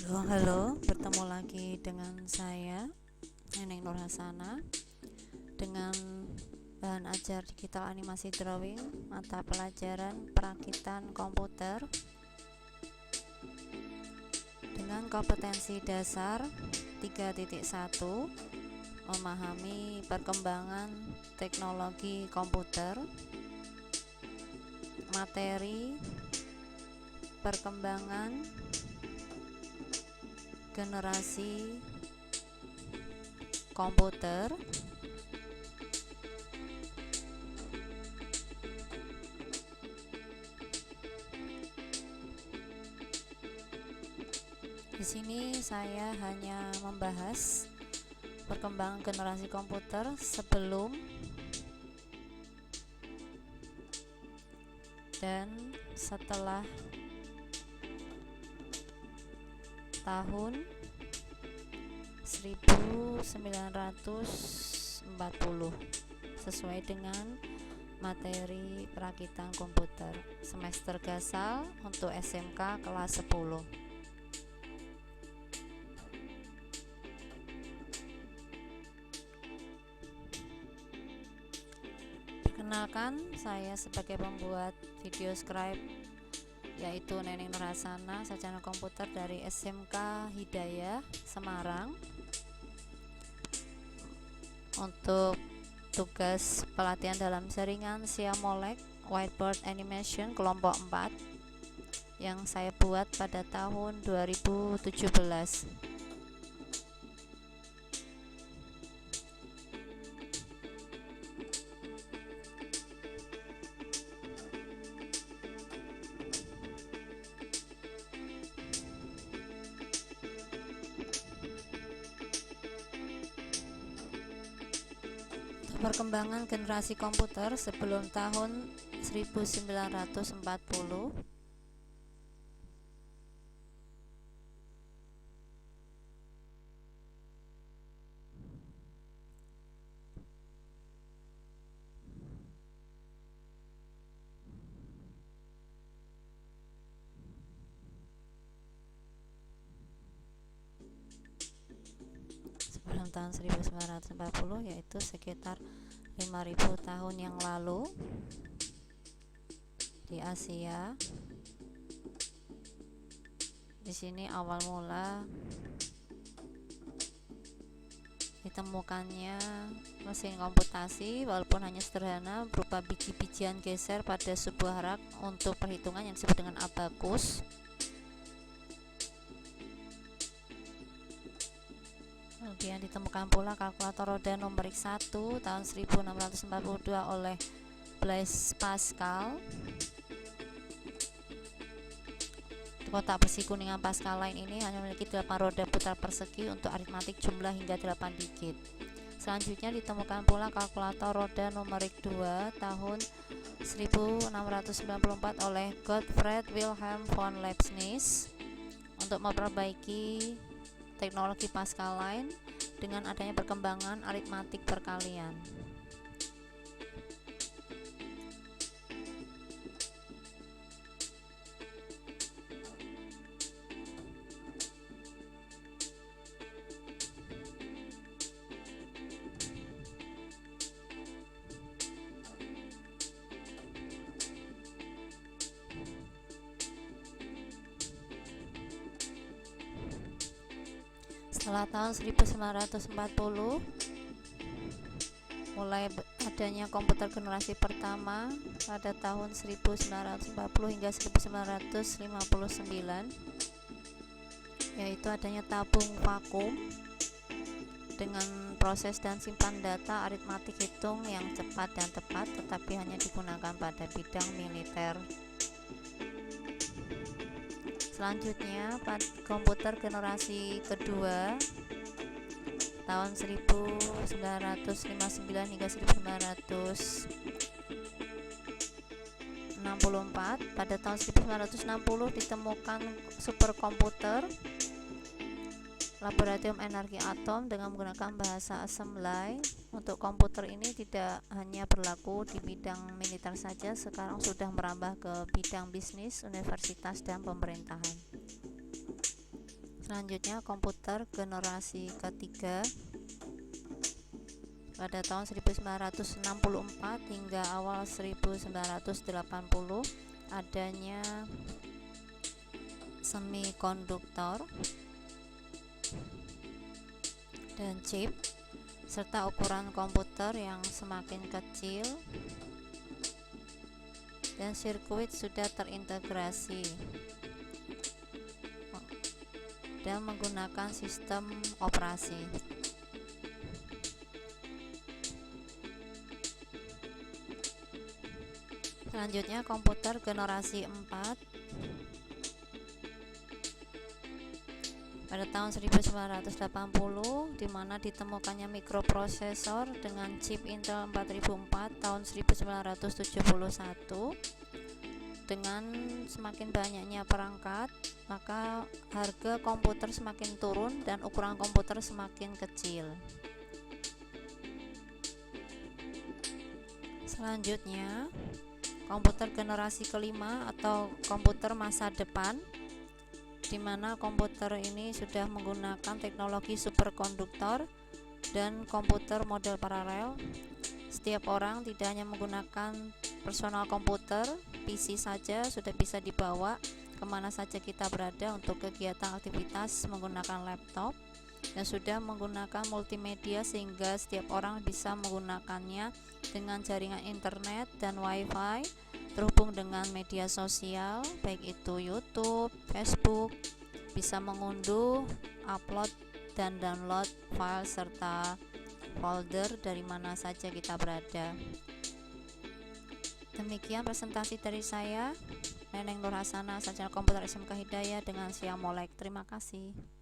Halo, bertemu lagi dengan saya, Neneng Nurhasana, dengan bahan ajar digital animasi drawing, mata pelajaran perakitan komputer, dengan kompetensi dasar 3.1, memahami perkembangan teknologi komputer, materi, perkembangan generasi komputer, di sini saya hanya membahas perkembangan generasi komputer sebelum dan setelah tahun 1940 sesuai dengan materi perakitan komputer semester gasal untuk SMK kelas 10. Perkenalkan, saya sebagai pembuat video scribe yaitu Neneng Nurhasana, sarjana komputer dari SMK Hidayah Semarang. Untuk tugas pelatihan dalam jaringan Siamolek Whiteboard Animation kelompok 4 yang saya buat pada tahun 2017. Perkembangan generasi komputer sebelum tahun 1940. Sebelum tahun 1940 yaitu sekitar 5000 tahun yang lalu di Asia. Di sini awal mula ditemukannya mesin komputasi, walaupun hanya sederhana berupa biji-bijian geser pada sebuah rak untuk perhitungan yang disebut dengan abakus. Kemudian ditemukan pula kalkulator roda numerik 1 tahun 1642 oleh Blaise Pascal. Kotak besi kuningan Pascal lain ini hanya memiliki 8 roda putar persegi untuk aritmatik jumlah hingga 8 digit. Selanjutnya ditemukan pula kalkulator roda numerik 2 tahun 1694 oleh Gottfried Wilhelm von Leibniz untuk memperbaiki teknologi Pascal lain dengan adanya perkembangan aritmatik perkalian. Setelah tahun 1940 mulai adanya komputer generasi pertama pada tahun 1940 hingga 1959, yaitu adanya tabung vakum dengan proses dan simpan data aritmatik hitung yang cepat dan tepat, tetapi hanya digunakan pada bidang militer. Selanjutnya komputer generasi kedua tahun 1959 hingga 1964. Pada tahun 1960 ditemukan superkomputer laboratorium energi atom dengan menggunakan bahasa assembly. Untuk komputer ini tidak hanya berlaku di bidang militer saja, sekarang sudah merambah ke bidang bisnis, universitas, dan pemerintahan. Selanjutnya komputer generasi ketiga pada tahun 1964 hingga awal 1980 adanya semikonduktor dan chip serta ukuran komputer yang semakin kecil dan sirkuit sudah terintegrasi dan menggunakan sistem operasi. Selanjutnya komputer generasi 4 pada tahun 1980 di mana ditemukannya mikroprosesor dengan chip Intel 4004 tahun 1971. Dengan semakin banyaknya perangkat, maka harga komputer semakin turun dan ukuran komputer semakin kecil. Selanjutnya, komputer generasi kelima atau komputer masa depan, di mana komputer ini sudah menggunakan teknologi superkonduktor dan komputer model paralel. Setiap orang tidak hanya menggunakan personal komputer, PC saja sudah bisa dibawa kemana saja kita berada untuk kegiatan aktivitas menggunakan laptop, dan sudah menggunakan multimedia sehingga setiap orang bisa menggunakannya dengan jaringan internet dan wifi, terhubung dengan media sosial baik itu YouTube, Facebook, bisa mengunduh, upload dan download file serta folder dari mana saja kita berada. Demikian presentasi dari saya, Neneng Nur Hasanah, Sarjana Komputer SMK Hidayah dengan Siamolek. Terima kasih.